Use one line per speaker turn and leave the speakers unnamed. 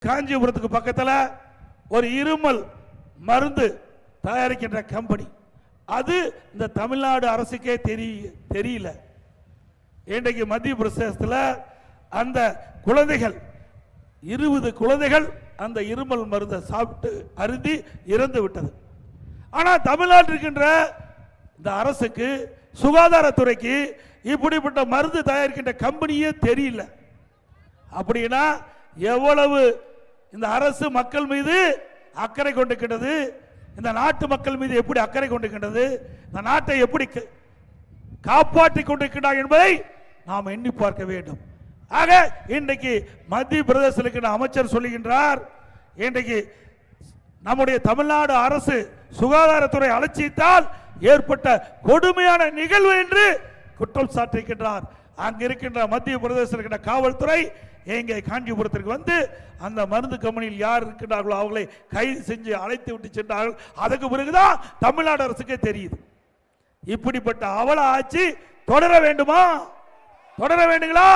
காஞ்சிபுரத்துக்கு பக்கத்தில் ஒரு இருமல் மருந்து தயாரிக்கின்ற கம்பெனி, அது இந்த தமிழ்நாடு அரசுக்கே தெரியல. இன்றைக்கு மத்திய பிரதேசத்தில் அந்த குழந்தைகள் 20 குழந்தைகள் அந்த இருமல் மருந்தை சாப்பிட்டு அருந்தி இறந்து விட்டது. ஆனால் தமிழ்நாட்டில் இருக்கின்ற இந்த அரசுக்கு, சுகாதாரத்துறைக்கு இப்படிப்பட்ட மருந்து தயாரிக்கின்ற கம்பெனியே தெரியல. அப்படின்னா எவ்வளவு இந்த அரசு மக்கள் மீது அக்கறை கொண்டிருக்கின்றது, இந்த நாட்டு மக்கள் மீது எப்படி அக்கறை கொண்டிருக்கின்றது, இந்த நாட்டை எப்படி காப்பாற்றிக் கொண்டிருக்கிறார் என்பதை நாம் எண்ணி பார்க்க வேண்டும். ஆக இன்றைக்கு மத்திய பிரதேசத்தில் அமைச்சர் சொல்லுகின்றார், இன்றைக்கு நம்முடைய தமிழ்நாடு அரசு சுகாதாரத்துறை அலட்சியத்தால் ஏற்பட்ட கொடுமையான நிகழ்வு என்று குற்றம் சாட்டியிருக்கின்றார். அங்கு இருக்கின்ற மத்திய பிரதேசத்தில் இருக்கின்ற காவல்துறை எங்கே காஞ்சிபுரத்திற்கு வந்து அந்த மருந்து கம்பெனியில் யார் இருக்கின்றார்களோ அவர்களை கைது செஞ்சு அழைத்து விட்டு சென்றார்கள். அதுக்கு பிறகுதான் தமிழ்நாடு அரசுக்கே தெரியுது. இப்படிப்பட்ட அவல ஆட்சி தொடர வேண்டுமா? தொடர வேண்டுங்களா?